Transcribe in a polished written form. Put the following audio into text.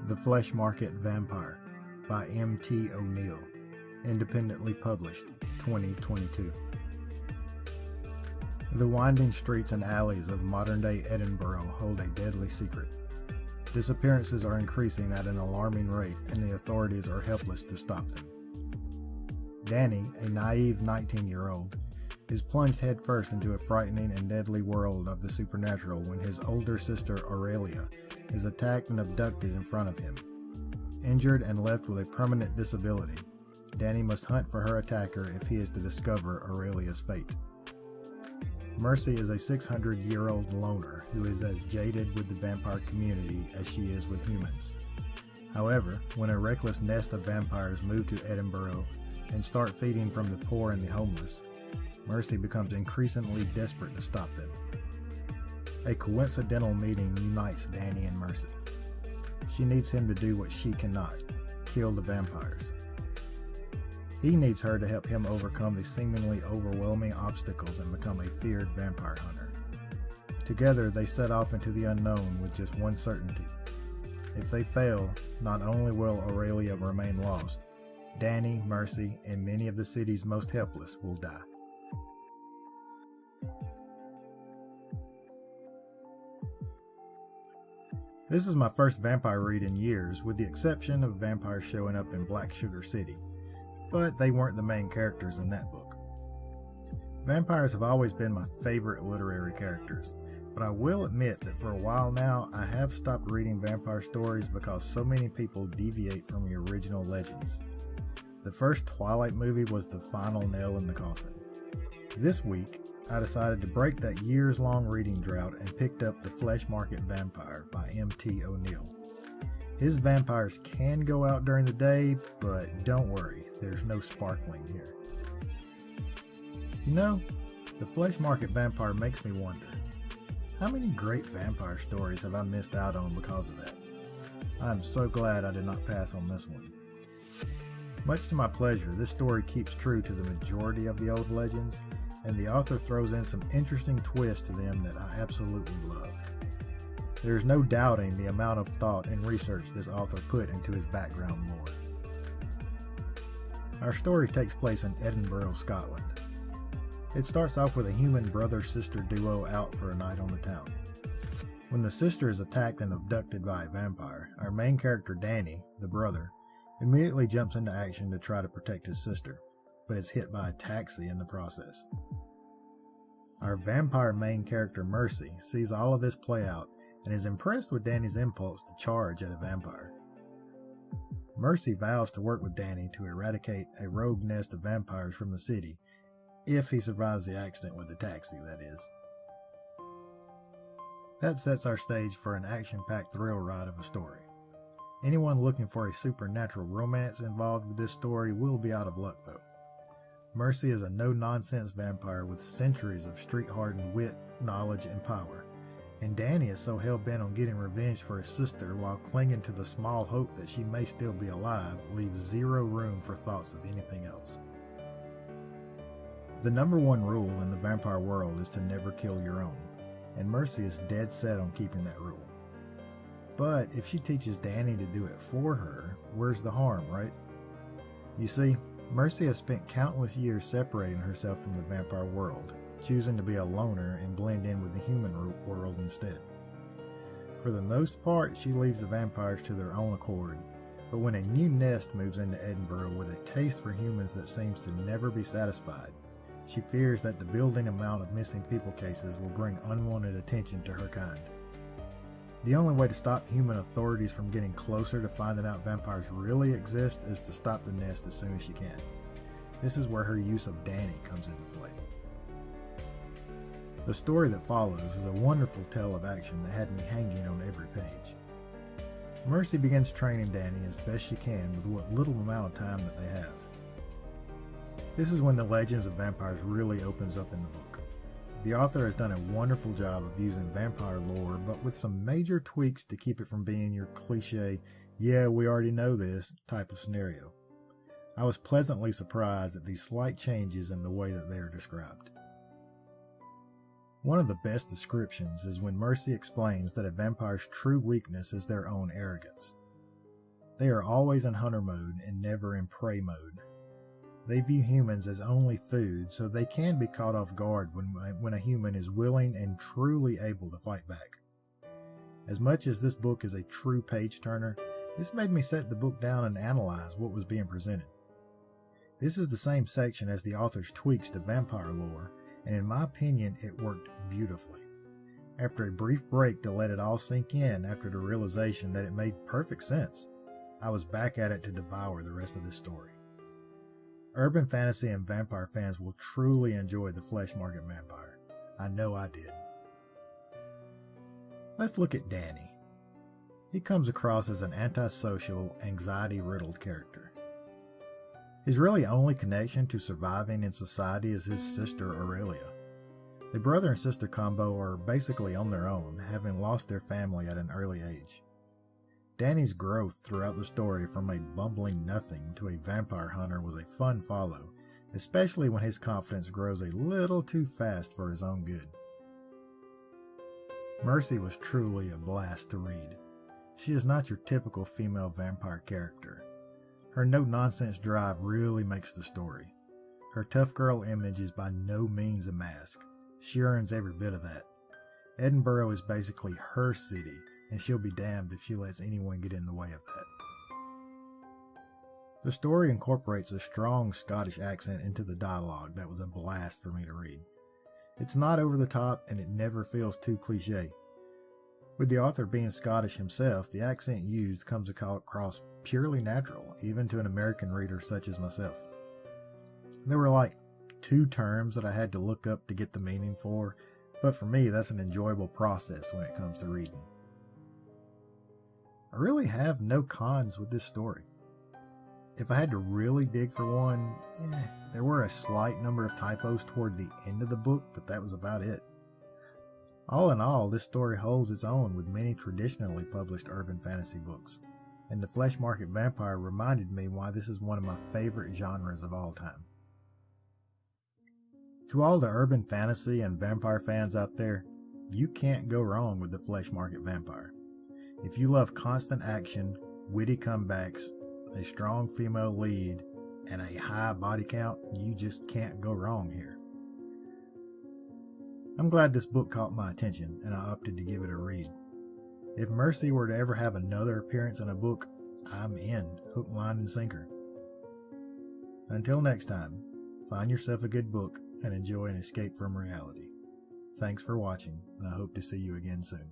The Fleshmarket Vampire by M.T. O'Neill, independently published, 2022. The winding streets and alleys of modern-day Edinburgh hold a deadly secret. Disappearances are increasing at an alarming rate, and the authorities are helpless to stop them. Danny, a naive 19-year-old, is plunged headfirst into a frightening and deadly world of the supernatural when his older sister Aurelia is attacked and abducted in front of him. Injured and left with a permanent disability, Danny must hunt for her attacker if he is to discover Aurelia's fate. Mercy is a 600-year-old loner who is as jaded with the vampire community as she is with humans. However, when a reckless nest of vampires move to Edinburgh and start feeding from the poor and the homeless, Mercy becomes increasingly desperate to stop them. A coincidental meeting unites Danny and Mercy. She needs him to do what she cannot, kill the vampires. He needs her to help him overcome the seemingly overwhelming obstacles and become a feared vampire hunter. Together, they set off into the unknown with just one certainty. If they fail, not only will Aurelia remain lost, Danny, Mercy, and many of the city's most helpless will die. This is my first vampire read in years, with the exception of vampires showing up in Black Sugar City, but they weren't the main characters in that book. Vampires have always been my favorite literary characters, but I will admit that for a while now I have stopped reading vampire stories because so many people deviate from the original legends. The first Twilight movie was the final nail in the coffin. This week, I decided to break that years-long reading drought and picked up The Fleshmarket Vampire by M.T. O'Neill. His vampires can go out during the day, but don't worry, there's no sparkling here. You know, The Fleshmarket Vampire makes me wonder, how many great vampire stories have I missed out on because of that? I'm so glad I did not pass on this one. Much to my pleasure, this story keeps true to the majority of the old legends, and the author throws in some interesting twists to them that I absolutely loved. There is no doubting the amount of thought and research this author put into his background lore. Our story takes place in Edinburgh, Scotland. It starts off with a human brother-sister duo out for a night on the town. When the sister is attacked and abducted by a vampire, our main character Danny, the brother, immediately jumps into action to try to protect his sister, but is hit by a taxi in the process. Our vampire main character Mercy sees all of this play out and is impressed with Danny's impulse to charge at a vampire. Mercy vows to work with Danny to eradicate a rogue nest of vampires from the city, if he survives the accident with the taxi, that is. That sets our stage for an action-packed thrill ride of a story. Anyone looking for a supernatural romance involved with this story will be out of luck though. Mercy is a no-nonsense vampire with centuries of street-hardened wit, knowledge, and power, and Danny is so hell-bent on getting revenge for his sister while clinging to the small hope that she may still be alive leaves zero room for thoughts of anything else. The number one rule in the vampire world is to never kill your own, and Mercy is dead set on keeping that rule. But if she teaches Danny to do it for her, where's the harm, right? You see, Mercy has spent countless years separating herself from the vampire world, choosing to be a loner and blend in with the human world instead. For the most part, she leaves the vampires to their own accord, but when a new nest moves into Edinburgh with a taste for humans that seems to never be satisfied, she fears that the building amount of missing people cases will bring unwanted attention to her kind. The only way to stop human authorities from getting closer to finding out vampires really exist is to stop the nest as soon as she can. This is where her use of Danny comes into play. The story that follows is a wonderful tale of action that had me hanging on every page. Mercy begins training Danny as best she can with what little amount of time that they have. This is when the legends of vampires really opens up in the book. The author has done a wonderful job of using vampire lore, but with some major tweaks to keep it from being your cliche, yeah, we already know this type of scenario. I was pleasantly surprised at these slight changes in the way that they are described. One of the best descriptions is when Mercy explains that a vampire's true weakness is their own arrogance. They are always in hunter mode and never in prey mode. They view humans as only food, so they can be caught off guard when a human is willing and truly able to fight back. As much as this book is a true page-turner, this made me set the book down and analyze what was being presented. This is the same section as the author's tweaks to vampire lore, and in my opinion, it worked beautifully. After a brief break to let it all sink in after the realization that it made perfect sense, I was back at it to devour the rest of this story. Urban fantasy and vampire fans will truly enjoy the Fleshmarket Vampire. I know I did. Let's look at Danny. He comes across as an antisocial, anxiety-riddled character. His really only connection to surviving in society is his sister Aurelia. The brother and sister combo are basically on their own, having lost their family at an early age. Danny's growth throughout the story from a bumbling nothing to a vampire hunter was a fun follow, especially when his confidence grows a little too fast for his own good. Mercy was truly a blast to read. She is not your typical female vampire character. Her no-nonsense drive really makes the story. Her tough girl image is by no means a mask. She earns every bit of that. Edinburgh is basically her city, and she'll be damned if she lets anyone get in the way of that. The story incorporates a strong Scottish accent into the dialogue that was a blast for me to read. It's not over the top, and it never feels too cliche. With the author being Scottish himself, the accent used comes across purely natural, even to an American reader such as myself. There were like 2 terms that I had to look up to get the meaning for, but for me that's an enjoyable process when it comes to reading. I really have no cons with this story. If I had to really dig for one, there were a slight number of typos toward the end of the book, but that was about it. All in all, this story holds its own with many traditionally published urban fantasy books, and the Fleshmarket Vampire reminded me why this is one of my favorite genres of all time. To all the urban fantasy and vampire fans out there, you can't go wrong with the Fleshmarket Vampire. If you love constant action, witty comebacks, a strong female lead, and a high body count, you just can't go wrong here. I'm glad this book caught my attention, and I opted to give it a read. If Mercy were to ever have another appearance in a book, I'm in, hook, line, and sinker. Until next time, find yourself a good book and enjoy an escape from reality. Thanks for watching, and I hope to see you again soon.